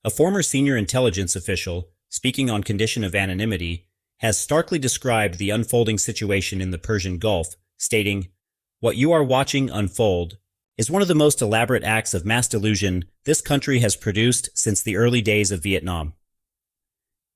A former senior intelligence official, speaking on condition of anonymity, has starkly described the unfolding situation in the Persian Gulf, stating, "What you are watching unfold is one of the most elaborate acts of mass delusion this country has produced since the early days of Vietnam."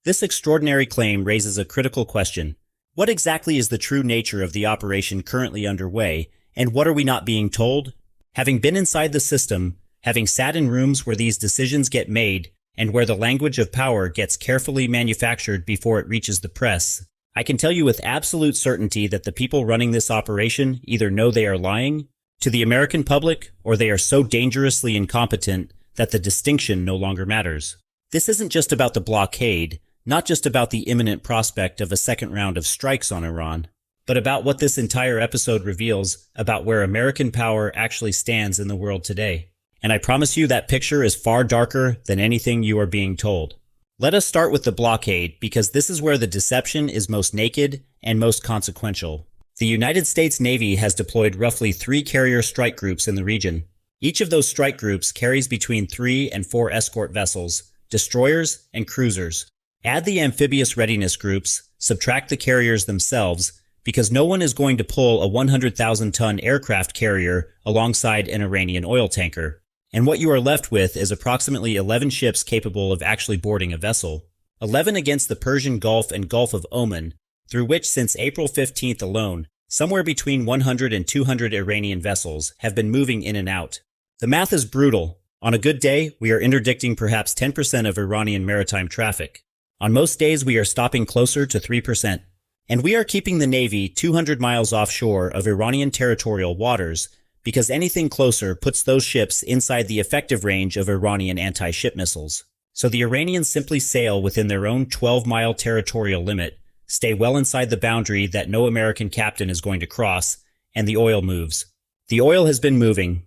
This extraordinary claim raises a critical question. What exactly is the true nature of the operation currently underway, and what are we not being told? Having been inside the system, having sat in rooms where these decisions get made, and where the language of power gets carefully manufactured before it reaches the press, I can tell you with absolute certainty that the people running this operation either know they are lying to the American public, or they are so dangerously incompetent that the distinction no longer matters. This isn't just about the blockade, not just about the imminent prospect of a second round of strikes on Iran, but about what this entire episode reveals about where American power actually stands in the world today. And I promise you that picture is far darker than anything you are being told. Let us start with the blockade, because this is where the deception is most naked and most consequential. The United States Navy has deployed roughly 3 carrier strike groups in the region. Each of those strike groups carries between 3 and 4 escort vessels, destroyers, and cruisers. Add the amphibious readiness groups, subtract the carriers themselves, because no one is going to pull a 100,000-ton aircraft carrier alongside an Iranian oil tanker. And what you are left with is approximately 11 ships capable of actually boarding a vessel. 11 against the Persian Gulf and Gulf of Oman, through which since April 15th alone, somewhere between 100 and 200 Iranian vessels have been moving in and out. The math is brutal. On a good day, we are interdicting perhaps 10% of Iranian maritime traffic. On most days, we are stopping closer to 3%. And we are keeping the Navy 200 miles offshore of Iranian territorial waters, because anything closer puts those ships inside the effective range of Iranian anti-ship missiles. So the Iranians simply sail within their own 12-mile territorial limit, stay well inside the boundary that no American captain is going to cross, and the oil moves. The oil has been moving.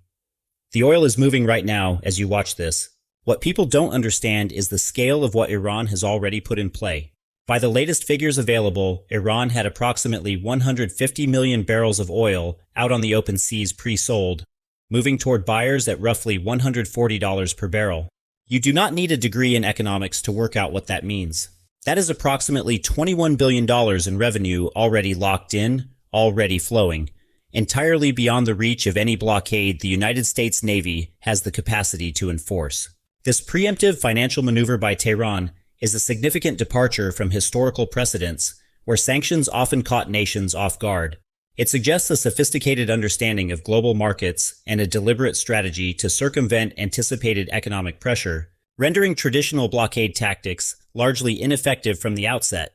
The oil is moving right now as you watch this. What people don't understand is the scale of what Iran has already put in play. By the latest figures available, Iran had approximately 150 million barrels of oil out on the open seas pre-sold, moving toward buyers at roughly $140 per barrel. You do not need a degree in economics to work out what that means. That is approximately $21 billion in revenue already locked in, already flowing, entirely beyond the reach of any blockade the United States Navy has the capacity to enforce. This preemptive financial maneuver by Tehran is a significant departure from historical precedents, where sanctions often caught nations off guard. It suggests a sophisticated understanding of global markets and a deliberate strategy to circumvent anticipated economic pressure, rendering traditional blockade tactics largely ineffective from the outset.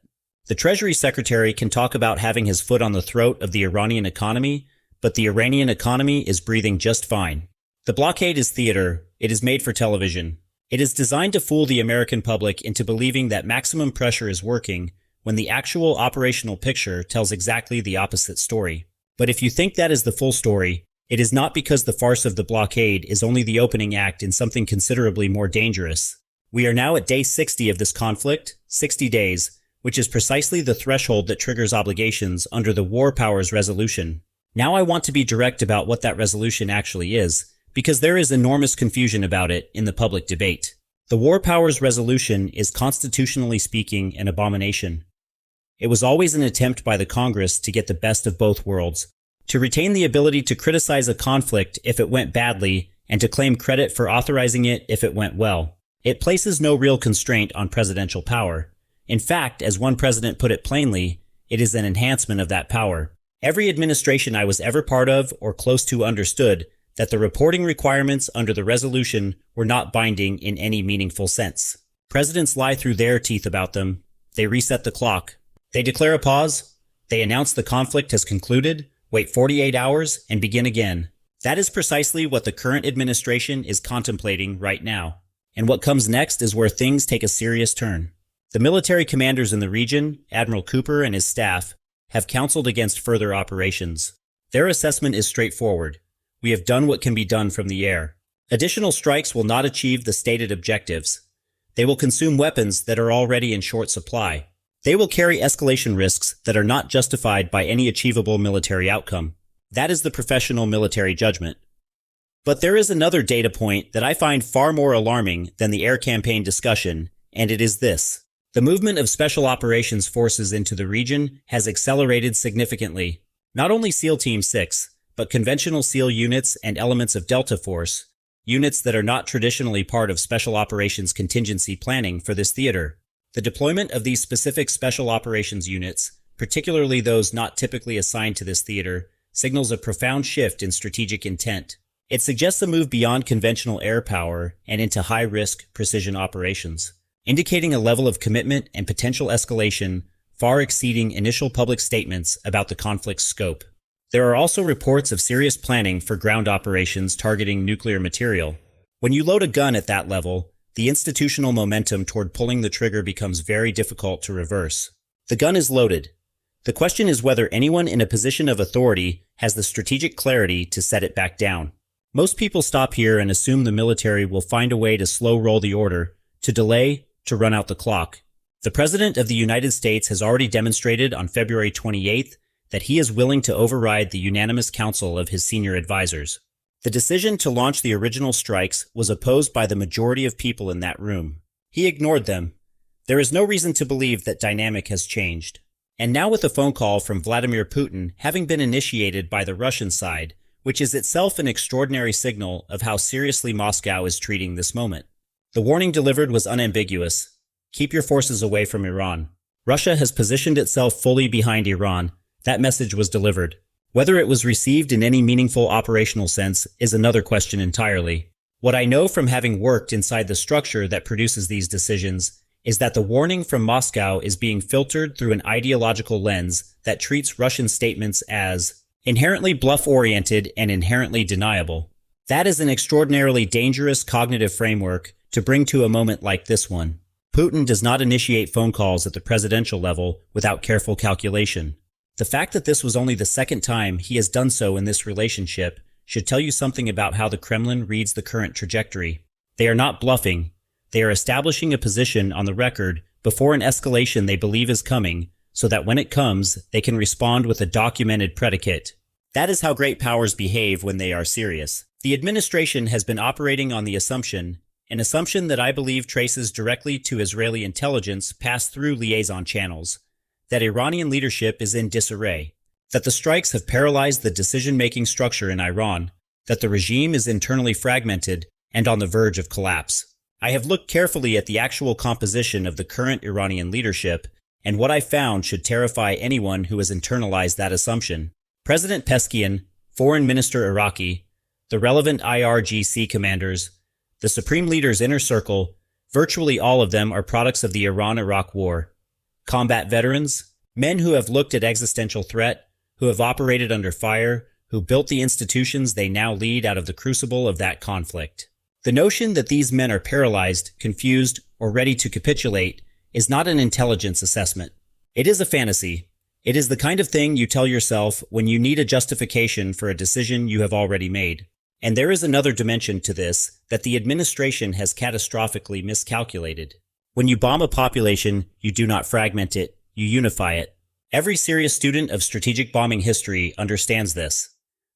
The Treasury Secretary can talk about having his foot on the throat of the Iranian economy, but the Iranian economy is breathing just fine. The blockade is theater. It is made for television. It is designed to fool the American public into believing that maximum pressure is working, when the actual operational picture tells exactly the opposite story. But if you think that is the full story, it is not, because the farce of the blockade is only the opening act in something considerably more dangerous. We are now at day 60 of this conflict, 60 days, which is precisely the threshold that triggers obligations under the War Powers Resolution. Now I want to be direct about what that resolution actually is, because there is enormous confusion about it in the public debate. The War Powers Resolution is constitutionally speaking an abomination. It was always an attempt by the Congress to get the best of both worlds, to retain the ability to criticize a conflict if it went badly and to claim credit for authorizing it if it went well. It places no real constraint on presidential power. In fact, as one president put it plainly, it is an enhancement of that power. Every administration I was ever part of or close to understood that the reporting requirements under the resolution were not binding in any meaningful sense. Presidents lie through their teeth about them. They reset the clock. They declare a pause. They announce the conflict has concluded, wait 48 hours, and begin again. That is precisely what the current administration is contemplating right now. And what comes next is where things take a serious turn. The military commanders in the region, Admiral Cooper and his staff, have counseled against further operations. Their assessment is straightforward. We have done what can be done from the air. Additional strikes will not achieve the stated objectives. They will consume weapons that are already in short supply. They will carry escalation risks that are not justified by any achievable military outcome. That is the professional military judgment. But there is another data point that I find far more alarming than the air campaign discussion, and it is this. The movement of special operations forces into the region has accelerated significantly. Not only SEAL Team 6, but conventional SEAL units and elements of Delta Force, units that are not traditionally part of special operations contingency planning for this theater. The deployment of these specific special operations units, particularly those not typically assigned to this theater, signals a profound shift in strategic intent. It suggests a move beyond conventional air power and into high-risk precision operations, indicating a level of commitment and potential escalation far exceeding initial public statements about the conflict's scope. There are also reports of serious planning for ground operations targeting nuclear material. When you load a gun at that level, the institutional momentum toward pulling the trigger becomes very difficult to reverse. The gun is loaded. The question is whether anyone in a position of authority has the strategic clarity to set it back down. Most people stop here and assume the military will find a way to slow roll the order, to delay, to run out the clock. The President of the United States has already demonstrated on February 28th that he is willing to override the unanimous counsel of his senior advisors. The decision to launch the original strikes was opposed by the majority of people in that room. He ignored them. There is no reason to believe that dynamic has changed. And now with a phone call from Vladimir Putin having been initiated by the Russian side, which is itself an extraordinary signal of how seriously Moscow is treating this moment. The warning delivered was unambiguous. Keep your forces away from Iran. Russia has positioned itself fully behind Iran. That message was delivered. Whether it was received in any meaningful operational sense is another question entirely. What I know from having worked inside the structure that produces these decisions is that the warning from Moscow is being filtered through an ideological lens that treats Russian statements as inherently bluff-oriented and inherently deniable. That is an extraordinarily dangerous cognitive framework to bring to a moment like this one. Putin does not initiate phone calls at the presidential level without careful calculation. The fact that this was only the second time he has done so in this relationship should tell you something about how the Kremlin reads the current trajectory. They are not bluffing. They are establishing a position on the record before an escalation they believe is coming, so that when it comes, they can respond with a documented predicate. That is how great powers behave when they are serious. The administration has been operating on the assumption, an assumption that I believe traces directly to Israeli intelligence passed through liaison channels, that Iranian leadership is in disarray, that the strikes have paralyzed the decision-making structure in Iran, that the regime is internally fragmented and on the verge of collapse. I have looked carefully at the actual composition of the current Iranian leadership, and what I found should terrify anyone who has internalized that assumption. President Pezeshkian, Foreign Minister Iraqi, the relevant IRGC commanders, the Supreme Leader's inner circle, virtually all of them are products of the Iran-Iraq War. Combat veterans, men who have looked at existential threat, who have operated under fire, who built the institutions they now lead out of the crucible of that conflict. The notion that these men are paralyzed, confused, or ready to capitulate is not an intelligence assessment. It is a fantasy. It is the kind of thing you tell yourself when you need a justification for a decision you have already made. And there is another dimension to this that the administration has catastrophically miscalculated. When you bomb a population, you do not fragment it, you unify it. Every serious student of strategic bombing history understands this.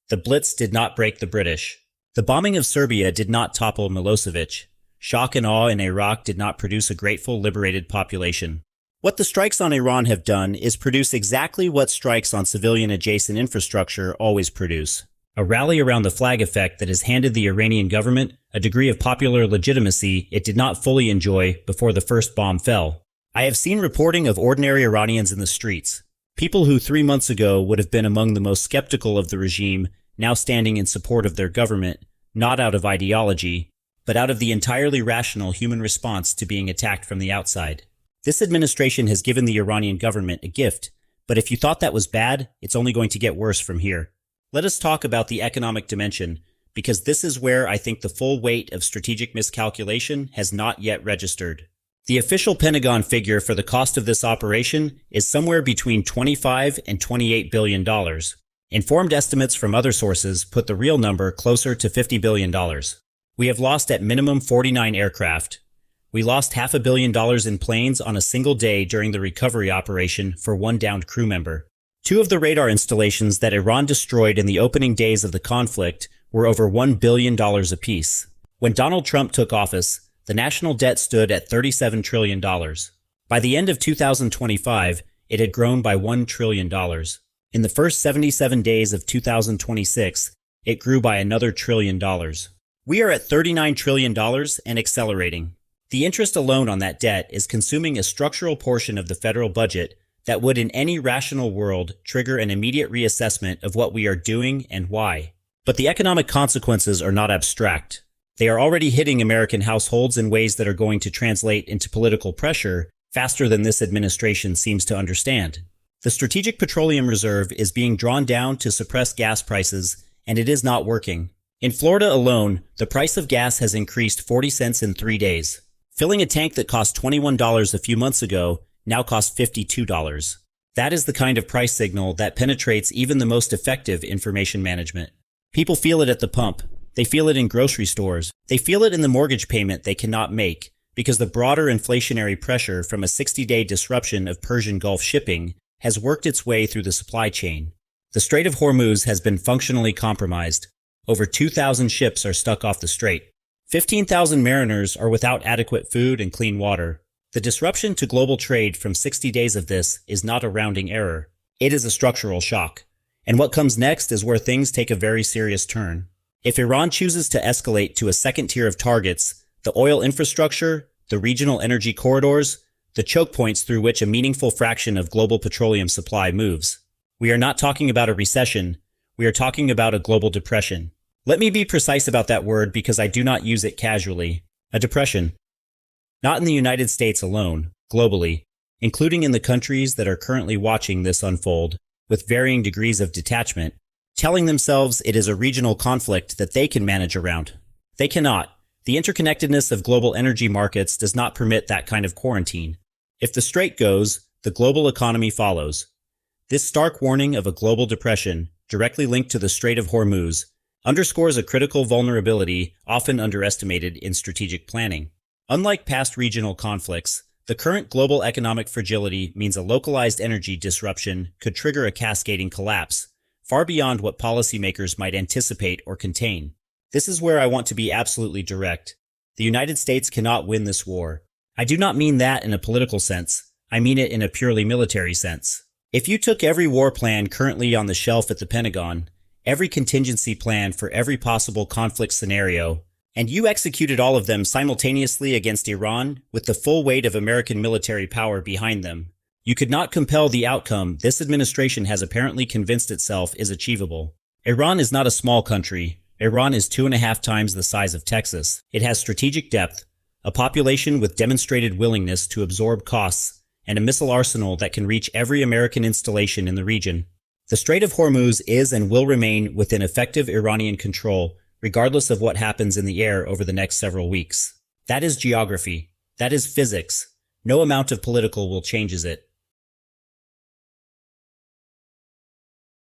The Blitz did not break the British. The bombing of Serbia did not topple Milosevic. Shock and awe in Iraq did not produce a grateful, liberated population. What the strikes on Iran have done is produce exactly what strikes on civilian-adjacent infrastructure always produce. A rally around the flag effect that has handed the Iranian government a degree of popular legitimacy it did not fully enjoy before the first bomb fell. I have seen reporting of ordinary Iranians in the streets, people who 3 months ago would have been among the most skeptical of the regime, now standing in support of their government, not out of ideology, but out of the entirely rational human response to being attacked from the outside. This administration has given the Iranian government a gift, but if you thought that was bad, it's only going to get worse from here. Let us talk about the economic dimension, because this is where I think the full weight of strategic miscalculation has not yet registered. The official Pentagon figure for the cost of this operation is somewhere between $25 and $28 billion. Informed estimates from other sources put the real number closer to $50 billion. We have lost at minimum 49 aircraft. We lost $500 million in planes on a single day during the recovery operation for one downed crew member. 2 of the radar installations that Iran destroyed in the opening days of the conflict were over $1 billion apiece. When Donald Trump took office, the national debt stood at $37 trillion. By the end of 2025, it had grown by $1 trillion. In the first 77 days of 2026, it grew by another $1 trillion. We are at $39 trillion and accelerating. The interest alone on that debt is consuming a structural portion of the federal budget that would in any rational world trigger an immediate reassessment of what we are doing and why. But the economic consequences are not abstract. They are already hitting American households in ways that are going to translate into political pressure faster than this administration seems to understand. The Strategic Petroleum Reserve is being drawn down to suppress gas prices, and it is not working. In Florida alone, the price of gas has increased 40 cents in 3 days. Filling a tank that cost $21 a few months ago now costs $52. That is the kind of price signal that penetrates even the most effective information management. People feel it at the pump. They feel it in grocery stores. They feel it in the mortgage payment they cannot make because the broader inflationary pressure from a 60-day disruption of Persian Gulf shipping has worked its way through the supply chain. The Strait of Hormuz has been functionally compromised. Over 2,000 ships are stuck off the strait. 15,000 mariners are without adequate food and clean water. The disruption to global trade from 60 days of this is not a rounding error. It is a structural shock. And what comes next is where things take a very serious turn. If Iran chooses to escalate to a second tier of targets, the oil infrastructure, the regional energy corridors, the choke points through which a meaningful fraction of global petroleum supply moves. We are not talking about a recession. We are talking about a global depression. Let me be precise about that word because I do not use it casually. A depression. Not in the United States alone, globally, including in the countries that are currently watching this unfold, with varying degrees of detachment, telling themselves it is a regional conflict that they can manage around. They cannot. The interconnectedness of global energy markets does not permit that kind of quarantine. If the strait goes, the global economy follows. This stark warning of a global depression, directly linked to the Strait of Hormuz, underscores a critical vulnerability often underestimated in strategic planning. Unlike past regional conflicts, the current global economic fragility means a localized energy disruption could trigger a cascading collapse, far beyond what policymakers might anticipate or contain. This is where I want to be absolutely direct. The United States cannot win this war. I do not mean that in a political sense. I mean it in a purely military sense. If you took every war plan currently on the shelf at the Pentagon, every contingency plan for every possible conflict scenario, and you executed all of them simultaneously against Iran with the full weight of American military power behind them, you could not compel the outcome this administration has apparently convinced itself is achievable. Iran is not a small country. Iran is 2.5 times the size of Texas. It has strategic depth, a population with demonstrated willingness to absorb costs, and a missile arsenal that can reach every American installation in the region. The Strait of Hormuz is and will remain within effective Iranian control, regardless of what happens in the air over the next several weeks. That is geography. That is physics. No amount of political will changes it.